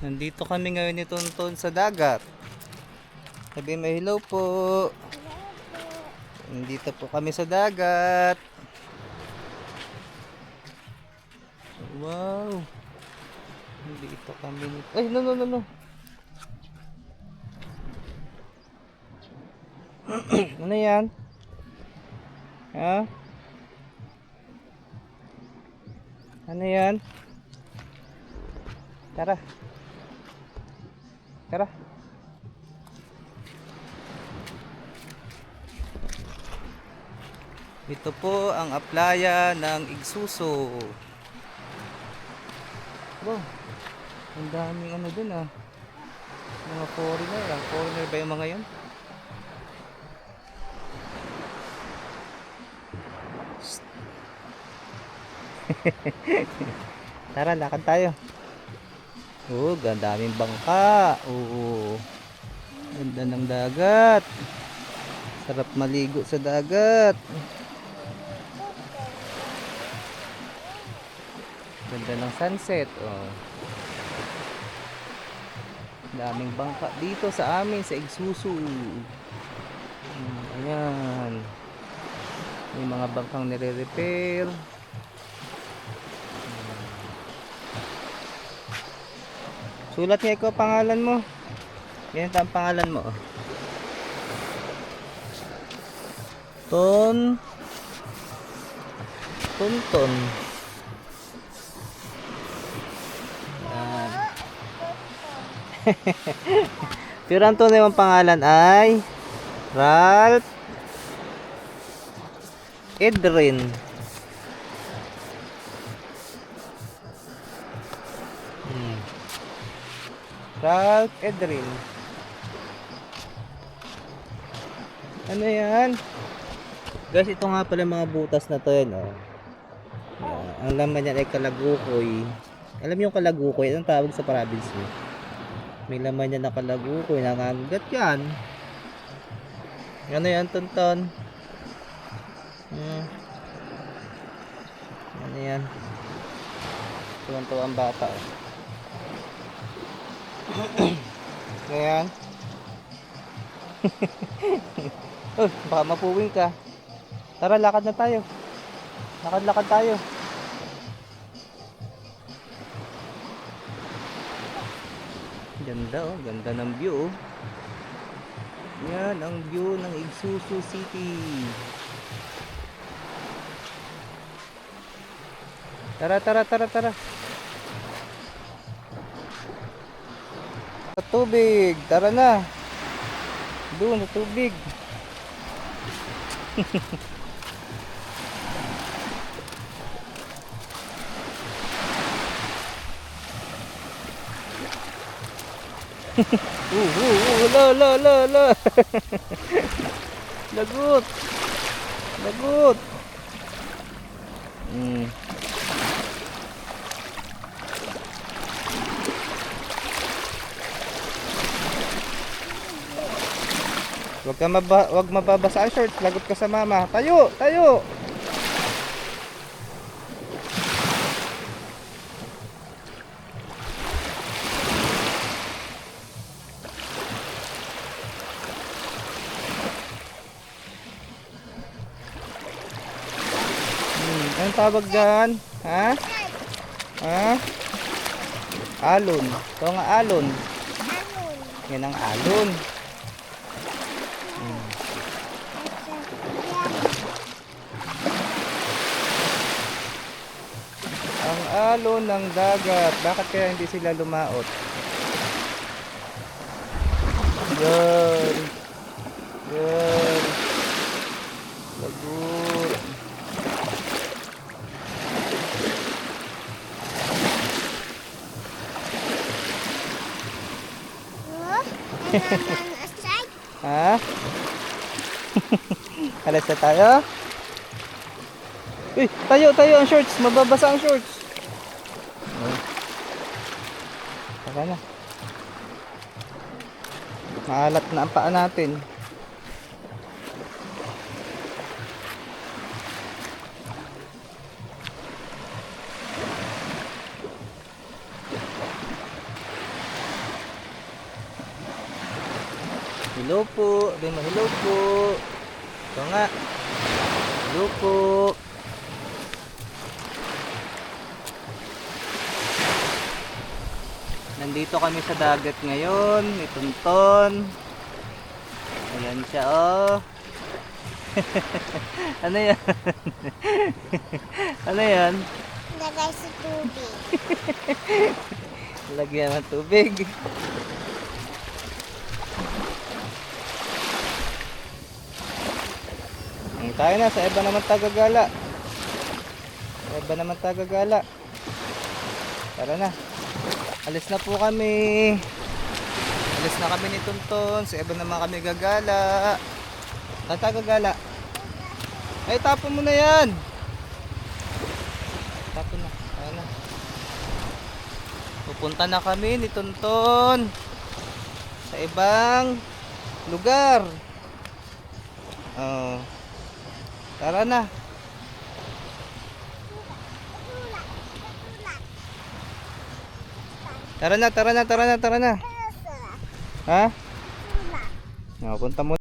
Nandito kami ngayon ni Tonton sa dagat. Sabi may hello po. Nandito po kami sa dagat. Wow. Nandito kami ni... Ay, no, no, no, no. Ano yan? Ha? Ano yan? Tara. Tara. Ito po ang aplaya ng Igsuso. Wow. Ang daming ano dun ah. Mga foreigner. Ang foreigner ba yung mga yan? Tara, lakad tayo. Oh, daming bangka. Oo. Ganda ng dagat. Sarap maligo sa dagat. Ganda ng sunset. Oh. Daming bangka dito sa amin sa Igsuso. Ayan. May mga bangkang nire-repair. Sulat niya ikaw pangalan mo. Yan ang pangalan mo. Tonton. Yan. Pero ang tunay mong pangalan ay Ralph Edrin. Ralph Edrin. Ano yan? Guys, ito nga pala mga butas na to yan, oh. Yan. Ang laman yan ay kalagukoy. Alam niyo yung kalagukoy? Anong tawag sa province mo? May laman yan na kalagukoy. Nangangagat yan. Ano yan, Tonton? Ano yan? Tuwan-tuwa ang bata, oh. Ayan. Oh, baka mapuwing ka. Tara, lakad na tayo. Lakad-lakad tayo. Ganda, oh. Ganda ng view, oh. Yan ang view ng Igsuso City. Tara. Sa tubig. Tara na. Doon sa tubig. La. Lagot. Wag mababasa ang shorts, lagot ka sa mama. Tayo. Anong tawag dyan? Ha? Alon. Ito nga alon. Yan ang alon. Ang alon ng dagat. Bakit kaya hindi sila lumaot? Yan. Lagot. Ha? Alas na tayo? Uy, tayo ang shorts. Mababasa ang shorts. Saka na. Maalat na ang paa natin. Hello po. Sabi mo, hello po. Ito nga. Hello po. Nandito kami sa dagat ngayon. May Tonton. Ayan siya, oh. Ano yan? Ano yan? Lagay sa tubig. Lagyan ng tubig. Tayo na, sa iba naman tagagala. Sa iba naman tagagala. Tara na. Alis na po kami. Alis na kami ni Tonton. Sa iba naman kami gagala. Saan tagagala? Ay, tapon mo na yan. Tapon na. Tayo na. Pupunta na kami ni Tonton sa ibang lugar. Oh. Tara na. Tara na. Ha? Oh, punta mo.